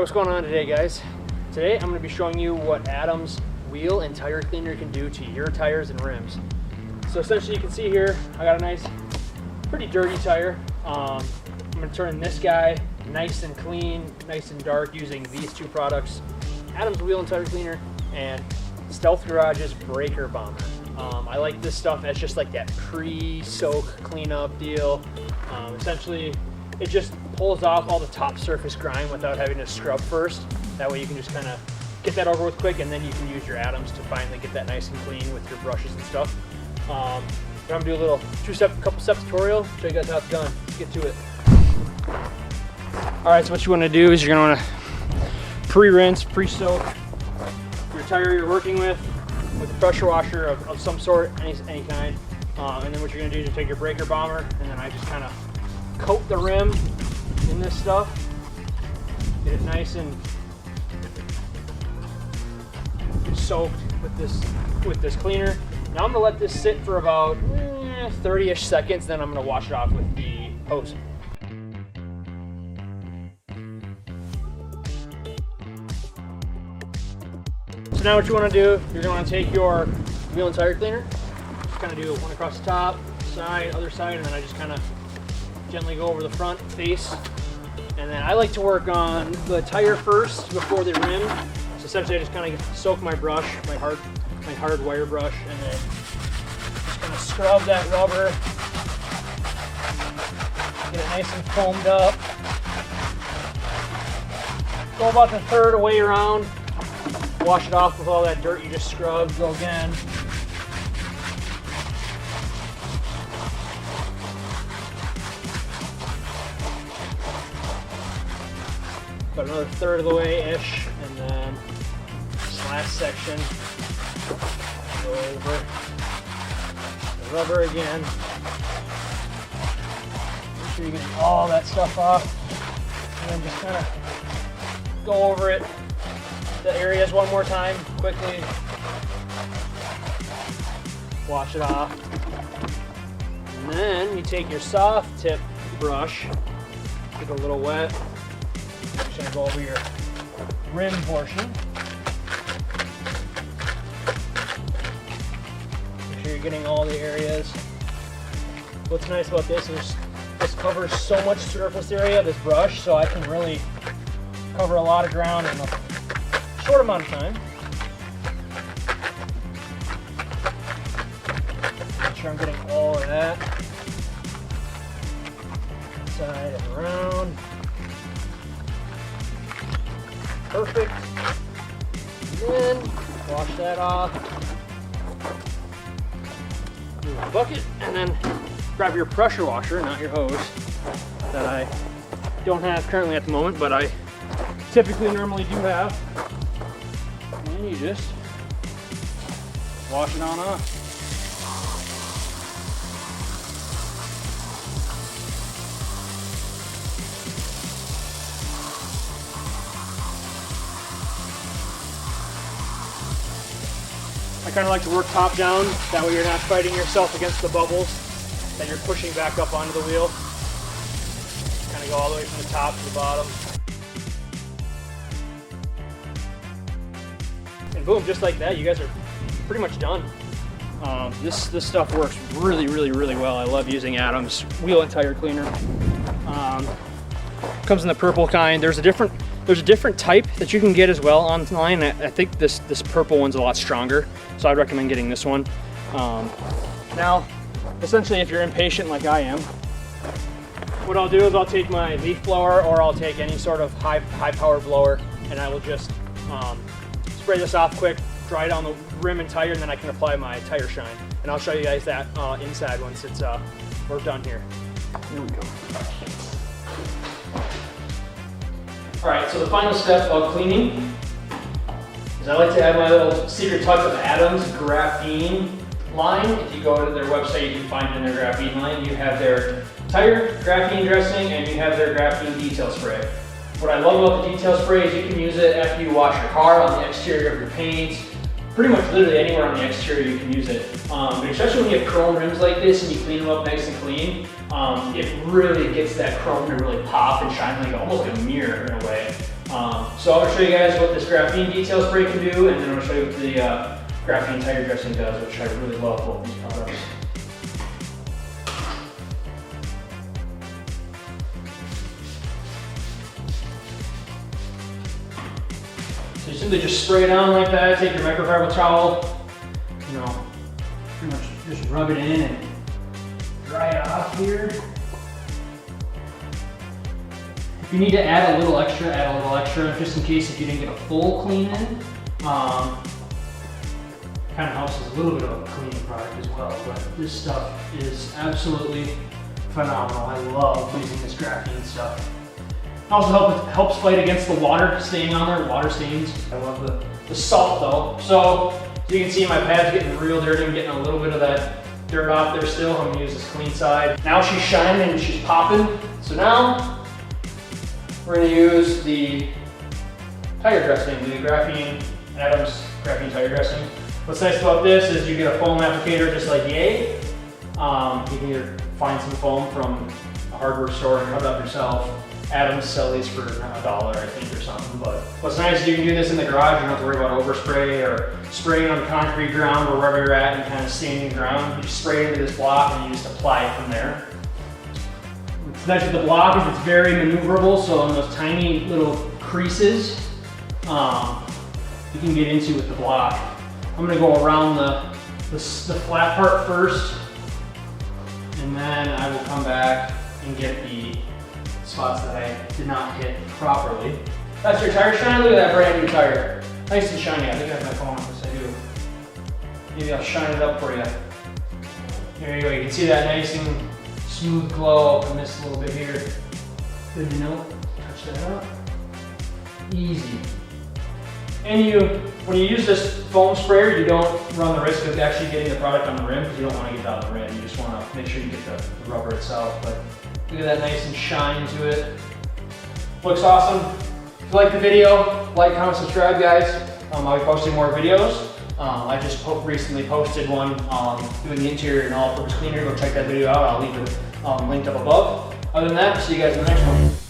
what's going on today, guys? Today I'm going to be showing you what Adam's wheel and tire cleaner can do to your tires and rims. So essentially you can see here, I got a nice, pretty dirty tire. I'm going to turn this guy nice and clean, nice and dark using these two products, Adam's wheel and tire cleaner and Stealth Garage's breaker bomber. I like this stuff as just like that pre-soak cleanup deal. Essentially, it just pulls off all the top surface grime without having to scrub first. That way you can just kind of get that over with quick, and then you can use your Adams to finally get that nice and clean with your brushes and stuff. But I'm gonna do a little couple step tutorial, show you guys how it's done. Let's get to it. All right, so what you wanna do is you're gonna wanna pre-rinse, pre-soak your tire you're working with a pressure washer of some sort, any kind. And then what you're gonna do is you take your breaker bomber, and then I just kind of coat the rim in this stuff, get it nice and soaked with this cleaner. Now I'm gonna let this sit for about 30-ish seconds, then I'm gonna wash it off with the hose. So now what you wanna do, you're gonna wanna take your wheel and tire cleaner, just kinda do one across the top, side, other side, and then I just kinda gently go over the front face. And then I like to work on the tire first before the rim. So essentially I just kind of soak my brush, my hard wire brush, and then just kind of scrub that rubber, get it nice and foamed up. Go about the third way around, wash it off with all that dirt you just scrubbed, go again. About another third of the way-ish, and then this last section, go over the rubber again. Make sure you get all that stuff off, and then just kind of go over it, the areas one more time, quickly. Wash it off. And then you take your soft tip brush, get a little wet. Just gonna go over your rim portion. Make sure you're getting all the areas. What's nice about this is this covers so much surface area, this brush, so I can really cover a lot of ground in a short amount of time. Make sure I'm getting all of that. Side and around. Perfect. And then wash that off. Move the bucket, and then grab your pressure washer, not your hose, that I don't have currently at the moment, but I typically normally do have. And you just wash it on off. I kind of like to work top down, that way you're not fighting yourself against the bubbles that you're pushing back up onto the wheel. Kind of go all the way from the top to the bottom. And boom, just like that, you guys are pretty much done. This stuff works really, really, really well. I love using Adam's wheel and tire cleaner. Comes in the purple kind. There's a different type that you can get as well online. I think this purple one's a lot stronger, so I'd recommend getting this one. Now, essentially, if you're impatient like I am, what I'll do is I'll take my leaf blower, or I'll take any sort of high power blower, and I will just spray this off quick, dry down the rim and tire, and then I can apply my tire shine. And I'll show you guys that inside once we're done here. Here we go. All right, so the final step of cleaning is I like to add my little secret touch of Adam's graphene line. If you go to their website, you can find it in their graphene line. You have their tire graphene dressing, and you have their graphene detail spray. What I love about the detail spray is you can use it after you wash your car, on the exterior of your paint, pretty much literally anywhere on the exterior you can use it. But especially when you have chrome rims like this and you clean them up nice and clean, it really gets that chrome to really pop and shine like almost like a mirror in a way. So I'm going to show you guys what this graphene detail spray can do, and then I'm going to show you what the graphene tire dressing does, which I really love both these products. So you simply just spray it on like that, take your microfiber towel, you know, pretty much just rub it in and dry it off here. If you need to add a little extra, add a little extra, just in case if you didn't get a full clean in. Kind of helps as a little bit of a cleaning product as well, but this stuff is absolutely phenomenal. I love using this graphene stuff. It also helps fight against the water staying on there, water stains. I love the salt though. So as you can see, my pad's getting real dirty. I'm getting a little bit of that dirt off there still. I'm gonna use this clean side. Now she's shining and she's popping. So now we're gonna use the tire dressing, the graphene Adams graphene tire dressing. What's nice about this is you get a foam applicator just like Yay. You can either find some foam from a hardware store and cut it up yourself. Adams sell these for $1, I think, or something. But what's nice is you can do this in the garage. You don't have to worry about overspray or spraying on concrete ground or wherever you're at and kind of standing ground. You just spray it into this block and you just apply it from there. What's nice with the block is it's very maneuverable, so in those tiny little creases, you can get into with the block. I'm gonna go around the flat part first, and then I will come back and get the spots that I did not hit properly. That's your tire shine. Look at that brand new tire. Nice and shiny. I think I have my phone on this, I do. Maybe I'll shine it up for you. There you go. You can see that nice and smooth glow up in this little bit here. Good to know. Touch that up. Easy. And when you use this foam sprayer, you don't run the risk of actually getting the product on the rim because you don't want to get it on the rim. You just want to make sure you get the rubber itself. But look at that nice and shine to it. Looks awesome. If you like the video, like, comment, subscribe, guys. I'll be posting more videos. I just recently posted one doing the interior and all-purpose cleaner. Go check that video out. I'll leave it linked up above. Other than that, see you guys in the next one.